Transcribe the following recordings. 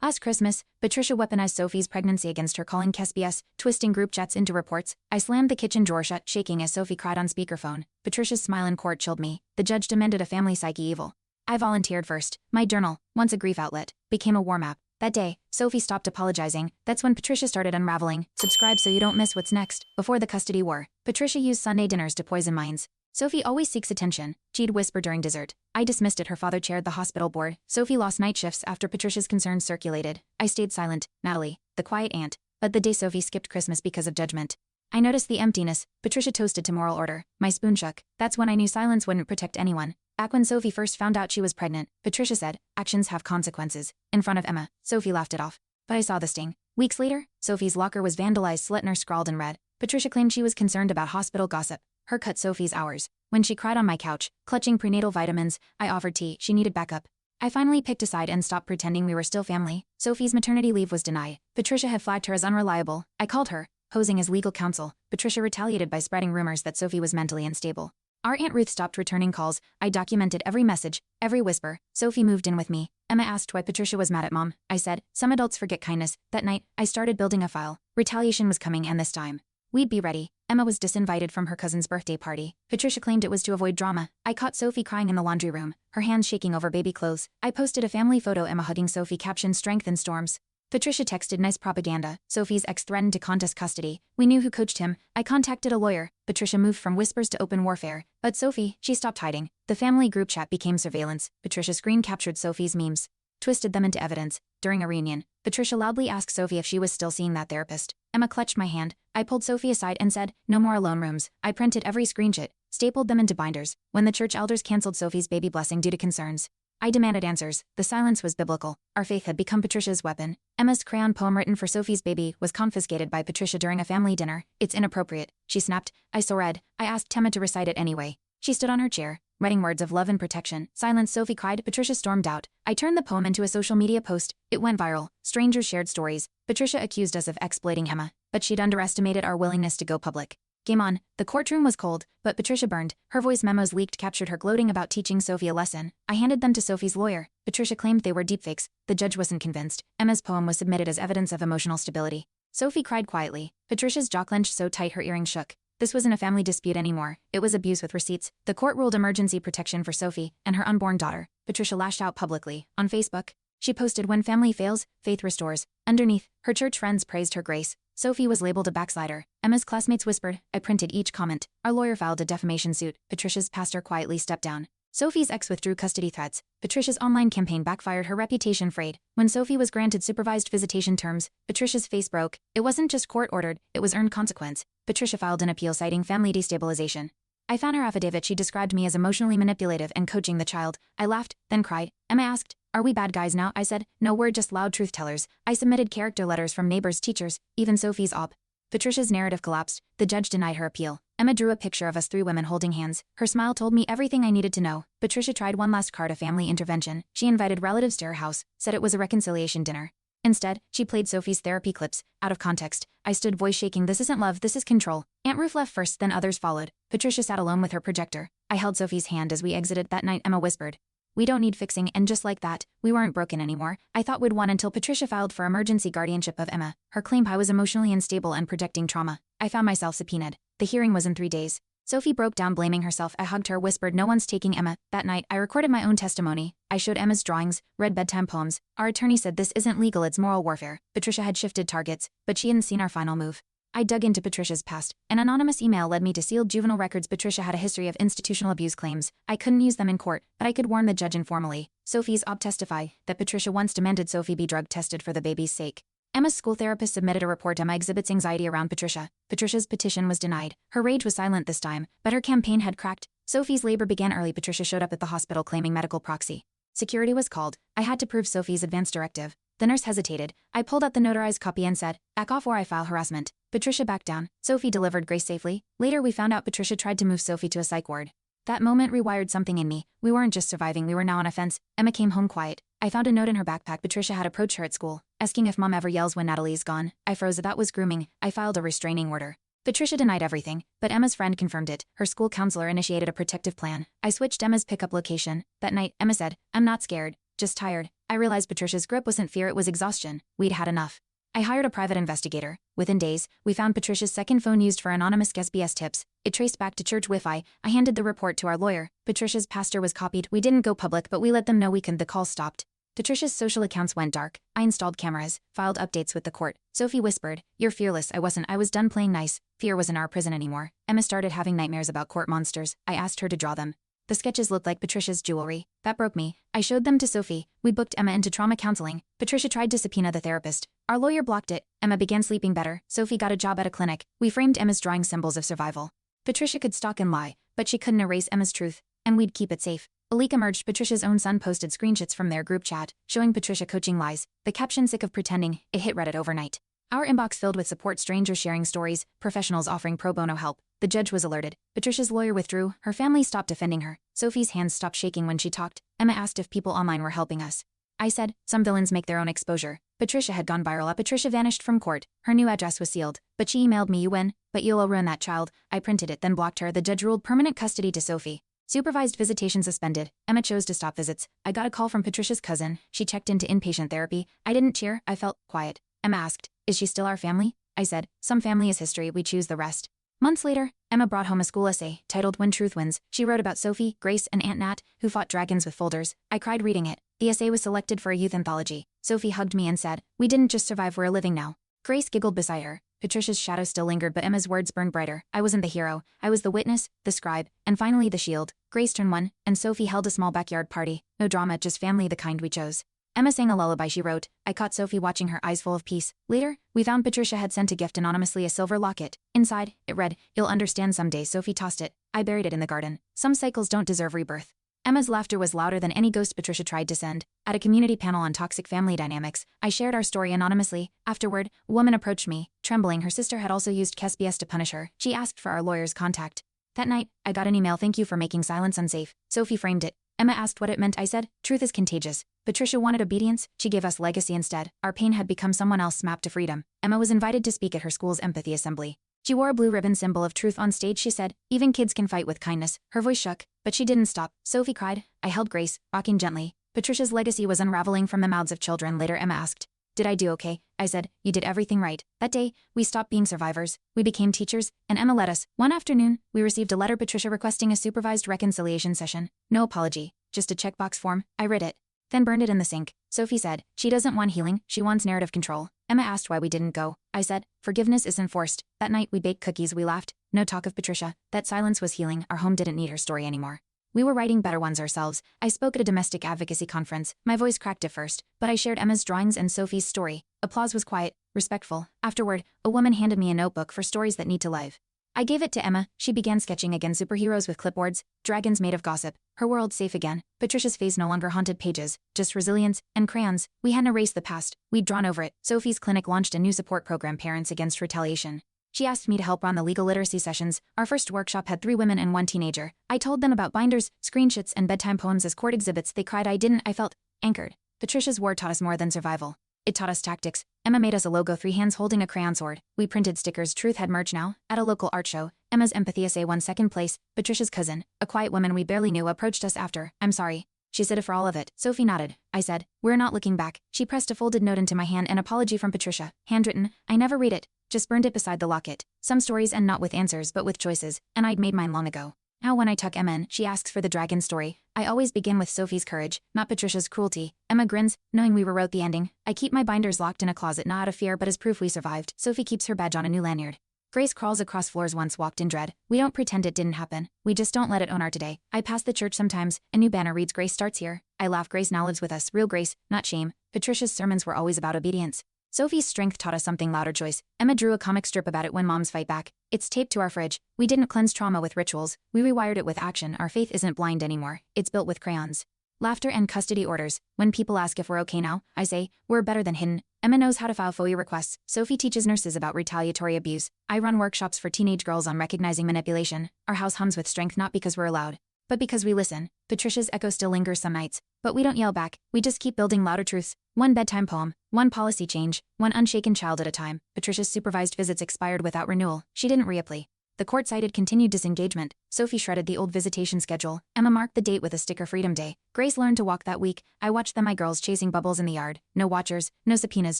Last Christmas, Patricia weaponized Sophie's pregnancy against her, calling KSBS, twisting group chats into reports. I slammed the kitchen drawer shut, shaking as Sophie cried on speakerphone. Patricia's smile in court chilled me. The judge demanded a family psyche evil. I volunteered first. My journal, once a grief outlet, became a war map. That day, Sophie stopped apologizing. That's when Patricia started unraveling. Subscribe so you don't miss what's next. Before the custody war, Patricia used Sunday dinners to poison minds. Sophie always seeks attention, she'd whisper during dessert. I dismissed it. Her father chaired the hospital board. Sophie lost night shifts after Patricia's concerns circulated. I stayed silent. Natalie, the quiet aunt. But the day Sophie skipped Christmas because of judgment. I noticed the emptiness. Patricia toasted to moral order. My spoon shook. That's when I knew silence wouldn't protect anyone. Back when Sophie first found out she was pregnant, Patricia said, actions have consequences. In front of Emma, Sophie laughed it off. But I saw the sting. Weeks later, Sophie's locker was vandalized. Slitner scrawled in red. Patricia claimed she was concerned about hospital gossip. Her cut Sophie's hours. When she cried on my couch, clutching prenatal vitamins, I offered tea. She needed backup. I finally picked a side and stopped pretending we were still family. Sophie's maternity leave was denied. Patricia had flagged her as unreliable. I called her, posing as legal counsel. Patricia retaliated by spreading rumors that Sophie was mentally unstable. Our Aunt Ruth stopped returning calls. I documented every message, every whisper. Sophie moved in with me. Emma asked why Patricia was mad at Mom. I said, some adults forget kindness. That night, I started building a file. Retaliation was coming, and this time, we'd be ready. Emma was disinvited from her cousin's birthday party. Patricia claimed it was to avoid drama. I caught Sophie crying in the laundry room, her hands shaking over baby clothes. I posted a family photo, Emma hugging Sophie, captioned strength in storms. Patricia texted nice propaganda. Sophie's ex threatened to contest custody. We knew who coached him. I contacted a lawyer. Patricia moved from whispers to open warfare. But Sophie, she stopped hiding. The family group chat became surveillance. Patricia screen captured Sophie's memes, twisted them into evidence. During a reunion, Patricia loudly asked Sophie if she was still seeing that therapist. Emma clutched my hand. I pulled Sophie aside and said, no more alone rooms. I printed every screenshot, stapled them into binders. When the church elders canceled Sophie's baby blessing due to concerns, I demanded answers. The silence was biblical. Our faith had become Patricia's weapon. Emma's crayon poem written for Sophie's baby was confiscated by Patricia during a family dinner. It's inappropriate, she snapped. I so read. I asked Emma to recite it anyway. She stood on her chair, writing words of love and protection. Silence, Sophie cried. Patricia stormed out. I turned the poem into a social media post. It went viral. Strangers shared stories. Patricia accused us of exploiting Emma, but she'd underestimated our willingness to go public. Game on. The courtroom was cold, but Patricia burned. Her voice memos leaked, captured her gloating about teaching Sophie a lesson. I handed them to Sophie's lawyer. Patricia claimed they were deepfakes. The judge wasn't convinced. Emma's poem was submitted as evidence of emotional stability. Sophie cried quietly. Patricia's jaw clenched so tight her earrings shook. This wasn't a family dispute anymore. It was abuse with receipts. The court ruled emergency protection for Sophie and her unborn daughter. Patricia lashed out publicly. On Facebook, she posted, when family fails, faith restores. Underneath, her church friends praised her grace. Sophie was labeled a backslider. Emma's classmates whispered. I printed each comment. Our lawyer filed a defamation suit. Patricia's pastor quietly stepped down. Sophie's ex withdrew custody threats. Patricia's online campaign backfired, her reputation frayed. When Sophie was granted supervised visitation terms, Patricia's face broke. It wasn't just court-ordered, it was earned consequence. Patricia filed an appeal citing family destabilization. I found her affidavit. She described me as emotionally manipulative and coaching the child. I laughed, then cried. Emma asked, are we bad guys now? I said, no, we're just loud truth tellers. I submitted character letters from neighbors, teachers, even Sophie's op. Patricia's narrative collapsed. The judge denied her appeal. Emma drew a picture of us three women holding hands. Her smile told me everything I needed to know. Patricia tried one last card of family intervention. She invited relatives to her house, said it was a reconciliation dinner. Instead, she played Sophie's therapy clips, out of context. I stood, voice shaking. This isn't love, this is control. Aunt Ruth left first, then others followed. Patricia sat alone with her projector. I held Sophie's hand as we exited. That night, Emma whispered, we don't need fixing, and just like that, we weren't broken anymore. I thought we'd won until Patricia filed for emergency guardianship of Emma. Her claim I was emotionally unstable and projecting trauma. I found myself subpoenaed. The hearing was in 3 days. Sophie broke down, blaming herself. I hugged her, whispered, no one's taking Emma. That night, I recorded my own testimony. I showed Emma's drawings, read bedtime poems. Our attorney said this isn't legal, it's moral warfare. Patricia had shifted targets, but she hadn't seen our final move. I dug into Patricia's past. An anonymous email led me to sealed juvenile records. Patricia had a history of institutional abuse claims. I couldn't use them in court, but I could warn the judge informally. Sophie's op testify that Patricia once demanded Sophie be drug tested for the baby's sake. Emma's school therapist submitted a report. Emma exhibits anxiety around Patricia. Patricia's petition was denied. Her rage was silent this time, but her campaign had cracked. Sophie's labor began early. Patricia showed up at the hospital claiming medical proxy. Security was called. I had to prove Sophie's advance directive. The nurse hesitated. I pulled out the notarized copy and said, back off or I file harassment. Patricia backed down. Sophie delivered grace safely. Later we found out Patricia tried to move Sophie to a psych ward. That moment rewired something in me. We weren't just surviving, we were now on offense. Emma came home quiet. I found a note in her backpack. Patricia had approached her at school, asking if Mom ever yells when Natalie's gone. I froze. That was grooming. I filed a restraining order. Patricia denied everything, but Emma's friend confirmed it. Her school counselor initiated a protective plan. I switched Emma's pickup location. That night, Emma said, I'm not scared, just tired. I realized Patricia's grip wasn't fear, it was exhaustion. We'd had enough. I hired a private investigator. Within days, we found Patricia's second phone used for anonymous SBS tips. It traced back to church Wi-Fi. I handed the report to our lawyer. Patricia's pastor was copied. We didn't go public, but we let them know we could. The call stopped. Patricia's social accounts went dark. I installed cameras, filed updates with the court. Sophie whispered, "You're fearless." I wasn't. I was done playing nice. Fear wasn't our prison anymore. Emma started having nightmares about court monsters. I asked her to draw them. The sketches looked like Patricia's jewelry. That broke me. I showed them to Sophie. We booked Emma into trauma counseling. Patricia tried to subpoena the therapist. Our lawyer blocked it. Emma began sleeping better. Sophie got a job at a clinic. We framed Emma's drawing symbols of survival. Patricia could stalk and lie, but she couldn't erase Emma's truth, and we'd keep it safe. A leak emerged. Patricia's own son posted screenshots from their group chat, showing Patricia coaching lies. The caption, "Sick of pretending," it hit Reddit overnight. Our inbox filled with support, strangers sharing stories, professionals offering pro bono help. The judge was alerted. Patricia's lawyer withdrew. Her family stopped defending her. Sophie's hands stopped shaking when she talked. Emma asked if people online were helping us. I said, "Some villains make their own exposure." Patricia had gone viral. Patricia vanished from court. Her new address was sealed, but she emailed me, "You win, but you'll ruin that child." I printed it, then blocked her. The judge ruled permanent custody to Sophie. Supervised visitation suspended. Emma chose to stop visits. I got a call from Patricia's cousin. She checked into inpatient therapy. I didn't cheer. I felt quiet. Emma asked, "Is she still our family?" I said, "Some family is history. We choose the rest." Months later, Emma brought home a school essay titled "When Truth Wins." She wrote about Sophie, Grace, and Aunt Nat, who fought dragons with folders. I cried reading it. The essay was selected for a youth anthology. Sophie hugged me and said, "We didn't just survive, we're living now." Grace giggled beside her. Patricia's shadow still lingered, but Emma's words burned brighter. I wasn't the hero. I was the witness, the scribe, and finally the shield. Grace turned one, and Sophie held a small backyard party. No drama, just family, the kind we chose. Emma sang a lullaby, she wrote. I caught Sophie watching, her eyes full of peace. Later, we found Patricia had sent a gift anonymously, a silver locket. Inside, it read, "You'll understand someday." Sophie tossed it. I buried it in the garden. Some cycles don't deserve rebirth. Emma's laughter was louder than any ghost Patricia tried to send. At a community panel on toxic family dynamics, I shared our story anonymously. Afterward, a woman approached me, trembling. Her sister had also used KSBS to punish her. She asked for our lawyer's contact. That night, I got an email, "Thank you for making silence unsafe." Sophie framed it. Emma asked what it meant. I said, "Truth is contagious." Patricia wanted obedience. She gave us legacy instead. Our pain had become someone else's map to freedom. Emma was invited to speak at her school's empathy assembly. She wore a blue ribbon symbol of truth on stage. She said, "Even kids can fight with kindness." Her voice shook, but she didn't stop. Sophie cried. I held Grace, rocking gently. Patricia's legacy was unraveling from the mouths of children. Later, Emma asked, "Did I do okay?" I said, "You did everything right." That day, we stopped being survivors. We became teachers, and Emma led us. One afternoon, we received a letter, Patricia requesting a supervised reconciliation session. No apology, just a checkbox form. I read it, then burned it in the sink. Sophie said, "She doesn't want healing, she wants narrative control." Emma asked why we didn't go. I said, "Forgiveness isn't forced." That night, we baked cookies, we laughed. No talk of Patricia. That silence was healing. Our home didn't need her story anymore. We were writing better ones ourselves. I spoke at a domestic advocacy conference. My voice cracked at first, but I shared Emma's drawings and Sophie's story. Applause was quiet, respectful. Afterward, a woman handed me a notebook for stories that need to live. I gave it to Emma. She began sketching again, superheroes with clipboards, dragons made of gossip, her world safe again. Patricia's face no longer haunted pages, just resilience and crayons. We hadn't erased the past, we'd drawn over it. Sophie's clinic launched a new support program, Parents Against Retaliation. She asked me to help run the legal literacy sessions. Our first workshop had 3 women and 1 teenager. I told them about binders, screenshots, and bedtime poems as court exhibits. They cried. I didn't. I felt anchored. Patricia's war taught us more than survival. It taught us tactics. Emma made us a logo, 3 hands holding a crayon sword. We printed stickers. Truth had merch now. At a local art show, Emma's empathy essay won 2nd place. Patricia's cousin, a quiet woman we barely knew, approached us after. "I'm sorry," she said, "for all of it." Sophie nodded. I said, "We're not looking back." She pressed a folded note into my hand, an apology from Patricia. Handwritten. I never read it. Just burned it beside the locket. Some stories end not with answers but with choices, and I'd made mine long ago. Now when I tuck Emma in, she asks for the dragon story. I always begin with Sophie's courage, not Patricia's cruelty. Emma grins, knowing we rewrote the ending. I keep my binders locked in a closet, not out of fear but as proof we survived. Sophie keeps her badge on a new lanyard. Grace crawls across floors, once walked in dread. We don't pretend it didn't happen. We just don't let it own our today. I pass the church sometimes. A new banner reads, "Grace starts here." I laugh. Grace now lives with us. Real grace, not shame. Patricia's sermons were always about obedience. Sophie's strength taught us something louder, choice. Emma drew a comic strip about it, when moms fight back. It's taped to our fridge. We didn't cleanse trauma with rituals. We rewired it with action. Our faith isn't blind anymore. It's built with crayons. Laughter and custody orders. When people ask if we're okay now, I say, we're better than hidden. Emma knows how to file FOIA requests. Sophie teaches nurses about retaliatory abuse. I run workshops for teenage girls on recognizing manipulation. Our house hums with strength, not because we're loud, but because we listen. Patricia's echo still lingers some nights, but we don't yell back. We just keep building louder truths. 1 bedtime poem, 1 policy change, 1 unshaken child at a time. Patricia's supervised visits expired without renewal. She didn't reapply. The court cited continued disengagement. Sophie shredded the old visitation schedule. Emma marked the date with a sticker Freedom Day. Grace learned to walk that week. I watched them, my girls chasing bubbles in the yard. No watchers, no subpoenas,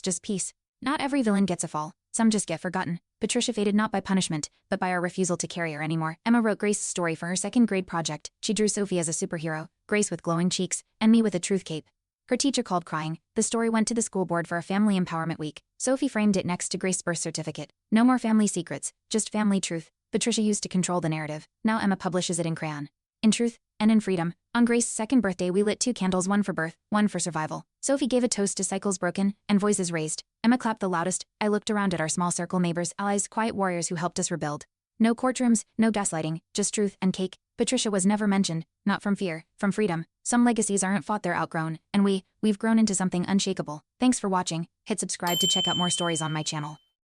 just peace. Not every villain gets a fall. Some just get forgotten. Patricia faded not by punishment, but by our refusal to carry her anymore. Emma wrote Grace's story for her second grade project. She drew Sophie as a superhero, Grace with glowing cheeks, and me with a truth cape. Her teacher called crying. The story went to the school board for a family empowerment week. Sophie framed it next to Grace's birth certificate. No more family secrets, just family truth. Patricia used to control the narrative. Now Emma publishes it in crayon. In truth, and in freedom. On Grace's second birthday we lit 2 candles, one for birth, one for survival. Sophie gave a toast to cycles broken, and voices raised. Emma clapped the loudest. I looked around at our small circle, neighbors, allies, quiet warriors who helped us rebuild. No courtrooms, no gaslighting, just truth and cake. Patricia was never mentioned, not from fear, from freedom. Some legacies aren't fought, they're outgrown, and we've grown into something unshakable. Thanks for watching. Hit subscribe to check out more stories on my channel.